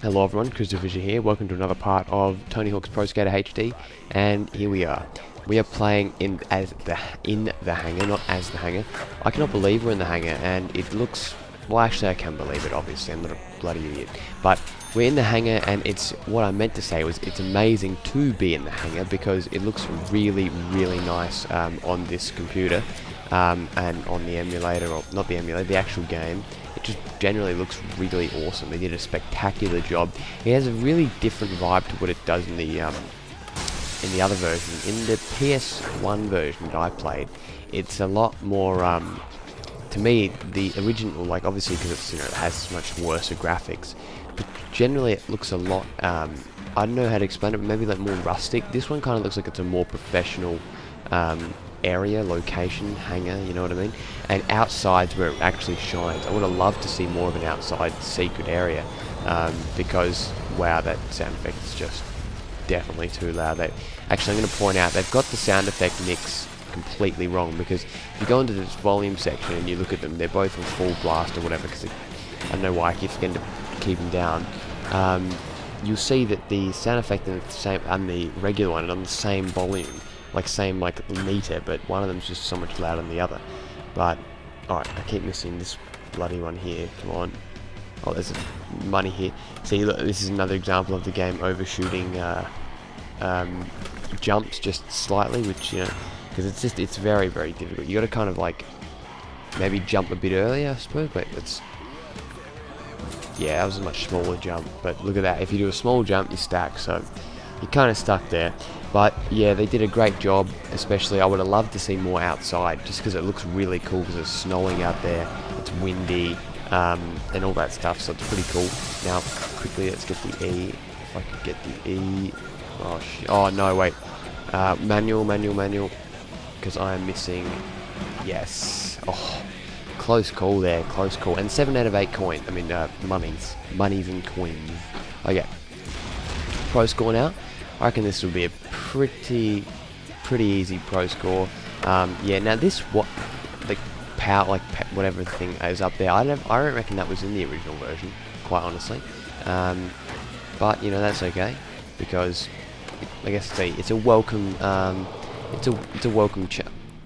Hello everyone, CrystalFissure here. Welcome to another part of Tony Hawk's Pro Skater HD, and here we are. We are playing in the hangar, not as the hangar. I cannot believe we're in the hangar, and it looks. Well, actually, I can believe it. Obviously, I'm not a bloody idiot. But we're in the hangar, and it's what I meant to say was it's amazing to be in the hangar because it looks really, really nice on this computer and on the emulator, or not the emulator, the actual game. It just generally looks really awesome. They did a spectacular job. It has a really different vibe to what it does in the other version. In the PS1 version that I played, it's a lot more. To me, the original, like obviously because it's it has much worse graphics, but generally it looks a lot. I don't know how to explain it, but maybe like more rustic. This one kind of looks like it's a more professional. Area, location, hangar, you know what I mean? And outside's where it actually shines. I would have loved to see more of an outside secret area because, wow, that sound effect is just definitely too loud. Actually, I'm going to point out, they've got the sound effect mix completely wrong because if you go into this volume section and you look at them, they're both on full blast or whatever because I don't know why I keep forgetting to keep them down. You'll see that the sound effect and the regular one are on the same volume. Same meter, but one of them's just so much louder than the other. But alright, I keep missing this bloody one here. Come on. Oh, there's money here. See, look, this is another example of the game overshooting jumps just slightly, which because it's very, very difficult. You got to kind of maybe jump a bit earlier, I suppose. Wait, yeah, that was a much smaller jump. But look at that. If you do a small jump, you stack. So you're kind of stuck there. But yeah, they did a great job. Especially, I would have loved to see more outside, just because it looks really cool. Because it's snowing out there, it's windy, and all that stuff. So it's pretty cool. Now, quickly, let's get the E. If I could get the E. Oh no, wait. Manual. Because I am missing. Yes. Oh, close call there. Close call. And 7 out of 8 coin. I mean, monies and coins. Okay. Pro score now. I reckon this will be a pretty easy pro score. Yeah. Now this the power whatever thing is up there. I don't reckon that was in the original version, quite honestly. But that's okay because I guess it's a welcome. It's a welcome.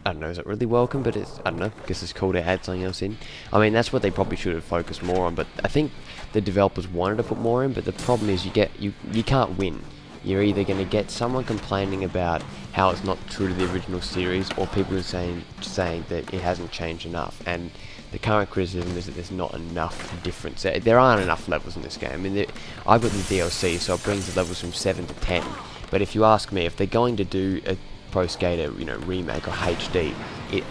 I don't know, is it really welcome? But I don't know. I guess it's cool to add something else in. I mean, that's what they probably should have focused more on. But I think the developers wanted to put more in. But the problem is you can't win. You're either going to get someone complaining about how it's not true to the original series, or people saying that it hasn't changed enough. And the current criticism is that there's not enough difference. There aren't enough levels in this game. I mean, I've got the DLC, so it brings the levels from 7 to 10. But if you ask me, if they're going to do a Pro Skater, remake or HD,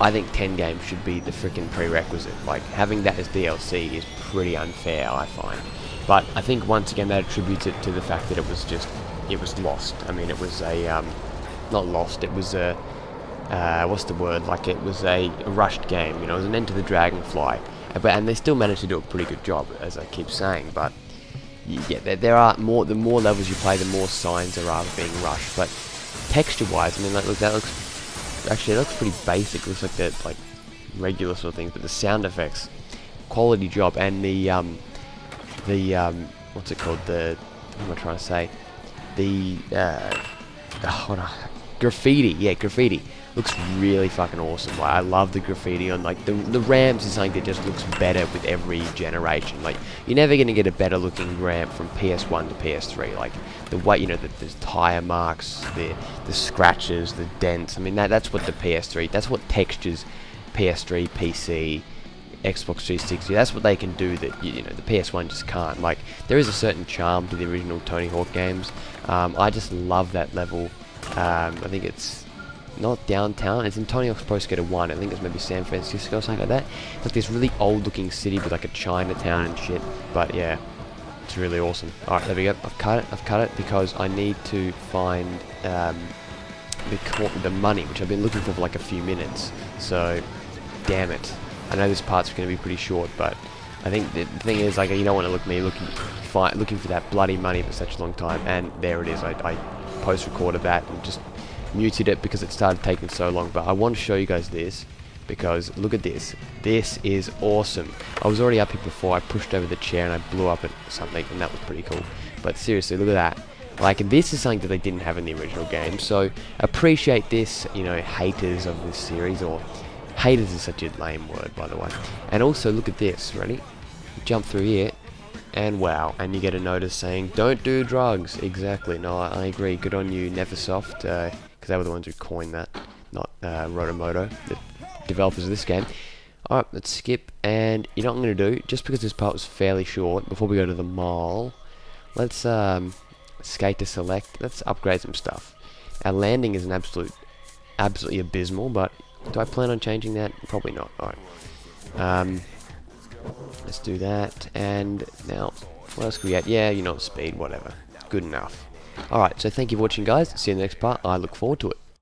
I think 10 games should be the freaking prerequisite. Like, having that as DLC is pretty unfair, I find. But I think once again that attributes it to the fact that it was lost. I mean, it was not lost, it was what's the word? It was a rushed game, it was an Enter the Dragonfly. And they still managed to do a pretty good job, as I keep saying, but yeah, there are the more levels you play, the more signs there are of being rushed. But texture-wise, I mean, look, that looks pretty basic. It looks like the regular sort of things, but the sound effects, quality job, and the what's it called? What am I trying to say? Graffiti. Yeah, graffiti looks really fucking awesome. I love the graffiti on the ramps. Is something that just looks better with every generation. You're never gonna get a better looking ramp from PS1 to PS3. The way the tire marks, the scratches, the dents. I mean that's what the PS3. That's what textures PS3, PC, Xbox 360, that's what they can do that the PS1 just can't. There is a certain charm to the original Tony Hawk games. I just love that level. I think it's not downtown, it's in Tony Hawk's Pro Skater 1. I think it's maybe San Francisco or something like that. It's like this really old looking city with a Chinatown and shit. But yeah, it's really awesome. Alright, there we go. I've cut it because I need to find the money, which I've been looking for a few minutes. So damn it. I know this part's going to be pretty short, but I think the thing is, you don't want to look me looking for that bloody money for such a long time, and there it is. I post-recorded that and just muted it because it started taking so long, but I want to show you guys this. because look at this. This is awesome. I was already up here before. I pushed over the chair and I blew up at something, and that was pretty cool. But seriously, look at that. Like, this is something that they didn't have in the original game, so appreciate this, you know, haters of this series, or haters is such a lame word, by the way. And also, look at this, ready? Jump through here, and wow, and you get a notice saying, don't do drugs. Exactly, no, I agree, good on you, Neversoft, because they were the ones who coined that, not Rotomoto, the developers of this game. Alright, let's skip, and you know what I'm going to do, just because this part was fairly short, before we go to the mall, let's, skate to select, let's upgrade some stuff. Our landing is an absolutely abysmal, but do I plan on changing that? Probably not. Alright. Let's do that, and now, what else can we get? Yeah, you know, speed, whatever. Good enough. Alright, so thank you for watching, guys. See you in the next part. I look forward to it.